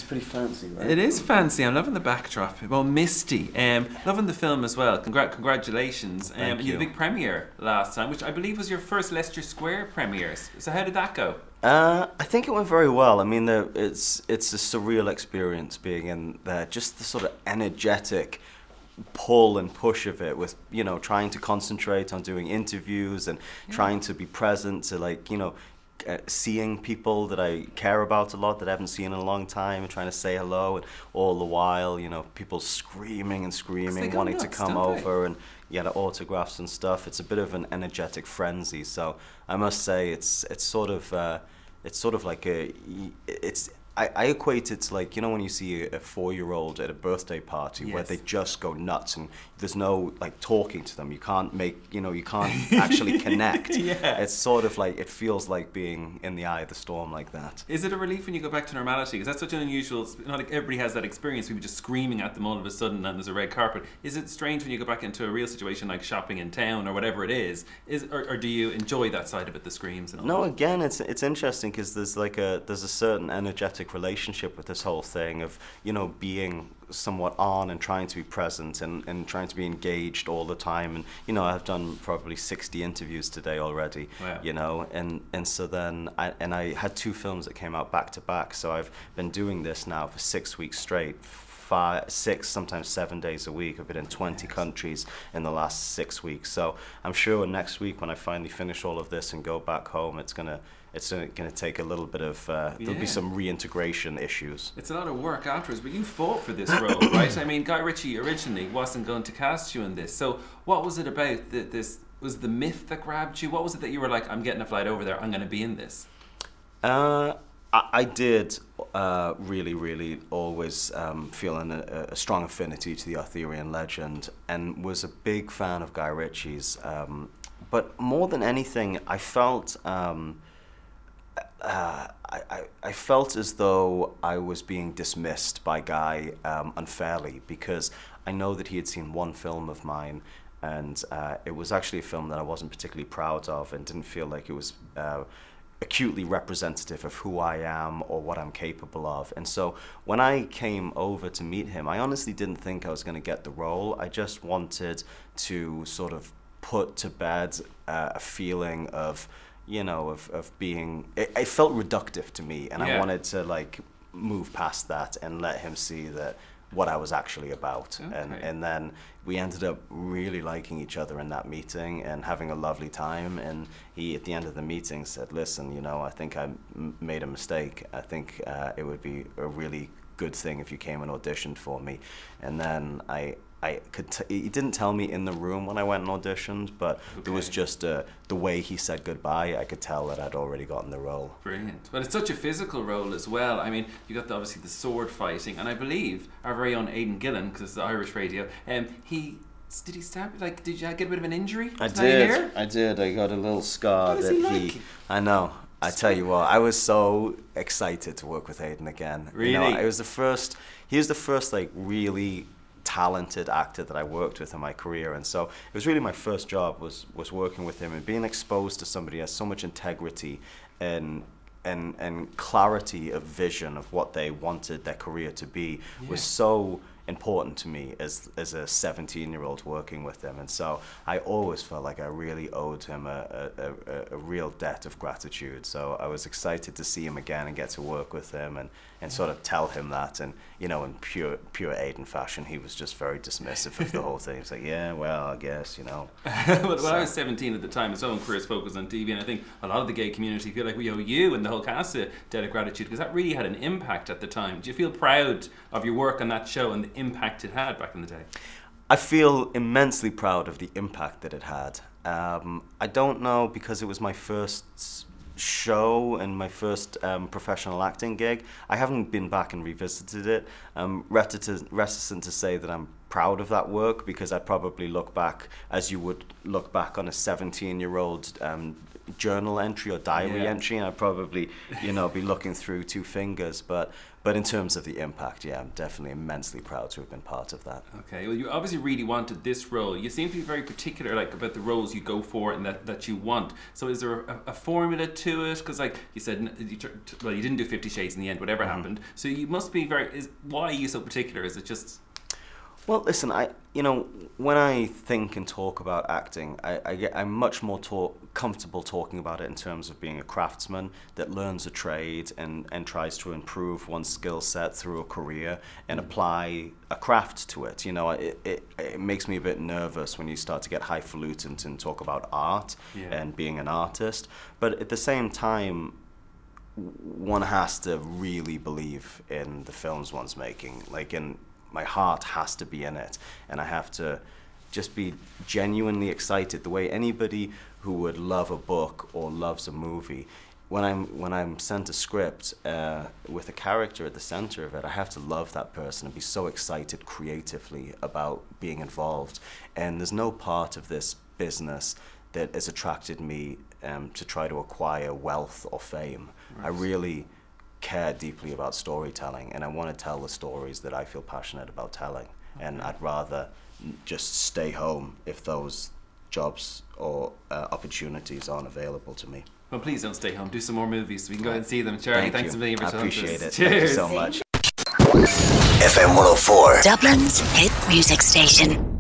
pretty fancy, right? It is fancy. I'm loving the backdrop. Well, misty. Loving the film as well. Congratulations. Thank you had a big premiere last time, which I believe was your first Leicester Square premiere. So how did that go? I think it went very well. I mean, it's a surreal experience being in there. Just the sort of energetic pull and push of it, with trying to concentrate on doing interviews and trying to be present to seeing people that I care about a lot that I haven't seen in a long time, and trying to say hello, and all the while people screaming and screaming, wanting to come over and get autographs and stuff. It's a bit of an energetic frenzy. So I must say it's sort of like I equate it to when you see a 4-year-old at a birthday party where they just go nuts and there's no talking to them. You can't you can't actually connect. It's sort of it feels like being in the eye of the storm like that. Is it a relief when you go back to normality? Because that's such an unusual, not everybody has that experience, people just screaming at them all of a sudden and there's a red carpet. Is it strange when you go back into a real situation like shopping in town or whatever it is, or do you enjoy that side of it, the screams and all No, that? again, it's interesting because there's a certain energetic relationship with this whole thing of being somewhat on and trying to be present and trying to be engaged all the time. And I've done probably 60 interviews today already. Wow. And so then I had 2 films that came out back to back, so I've been doing this now for 6 weeks straight, 5, 6, sometimes 7 days a week. I've been in 20 countries in the last 6 weeks. So I'm sure next week when I finally finish all of this and go back home, it's gonna take a little bit of there'll be some reintegration issues. It's a lot of work afterwards, but you fought for this role, right? I mean, Guy Ritchie originally wasn't going to cast you in this. So what was it about this? Was the myth that grabbed you? What was it that you were like, I'm getting a flight over there, I'm going to be in this? I did really, really always feel a strong affinity to the Arthurian legend, and was a big fan of Guy Ritchie's. But more than anything, I felt I felt as though I was being dismissed by Guy unfairly, because I know that he had seen one film of mine, and it was actually a film that I wasn't particularly proud of and didn't feel like it was acutely representative of who I am or what I'm capable of. And so when I came over to meet him, I honestly didn't think I was going to get the role. I just wanted to sort of put to bed a feeling of being, it felt reductive to me, and I wanted to move past that and let him see that what I was actually about. Okay. And then we ended up really liking each other in that meeting and having a lovely time. And he, at the end of the meeting, said, listen, I think I made a mistake. I think it would be a really good thing if you came and auditioned for me. And then he didn't tell me in the room when I went and auditioned, but there was just the way he said goodbye, I could tell that I'd already gotten the role. Brilliant. But it's such a physical role as well. I mean, you got obviously the sword fighting, and I believe our very own Aidan Gillen, because it's Irish radio, did he stab you? Did you get a bit of an injury? I did. I got a little scar what is that he like? I know. I tell you what, I was so excited to work with Aidan again. Really? He was the first really talented actor that I worked with in my career, and so it was really my first job was working with him, and being exposed to somebody who has so much integrity and clarity of vision of what they wanted their career to be was so important to me as a 17-year-old working with him. And so I always felt like I really owed him a real debt of gratitude. So I was excited to see him again and get to work with him and sort of tell him that. And in pure Aidan fashion, he was just very dismissive of the whole thing. He was like, yeah, well, I guess, Well, I was 17 at the time, and so when careers focused on TV, and I think a lot of the gay community feel like we owe you and the whole cast a debt of gratitude, because that really had an impact at the time. Do you feel proud of your work on that show and the impact it had back in the day? I feel immensely proud of the impact that it had. I don't know, because it was my first show and my first professional acting gig. I haven't been back and revisited it. I'm reticent to say that I'm proud of that work, because I'd probably look back as you would look back on a 17-year-old journal entry or diary entry, and I'd probably, you know, be looking through two fingers. But in terms of the impact, yeah, I'm definitely immensely proud to have been part of that. Okay, well, you obviously really wanted this role. You seem to be very particular, like, about the roles you go for and that you want. So is there a formula to it? Because, like you said, well, you didn't do 50 Shades in the end, whatever happened. So you must be why are you so particular? Is it just... Well, listen, you know, when I think and talk about acting, I'm much more comfortable talking about it in terms of being a craftsman that learns a trade and tries to improve one's skill set through a career and apply a craft to it. You know, it makes me a bit nervous when you start to get highfalutin and talk about art and being an artist. But at the same time, one has to really believe in the films one's making. Like, my heart has to be in it, and I have to just be genuinely excited the way anybody who would love a book or loves a movie. When I'm sent a script with a character at the center of it, I have to love that person and be so excited creatively about being involved. And there's no part of this business that has attracted me to try to acquire wealth or fame. Right. I really care deeply about storytelling, and I want to tell the stories that I feel passionate about telling. Okay. And I'd rather just stay home if those jobs or opportunities aren't available to me. Well, please don't stay home. Do some more movies so we can go and see them. Charlie, thanks a million for telling us. I appreciate it. Cheers. Thank you so much. FM 104. Dublin's hit music station.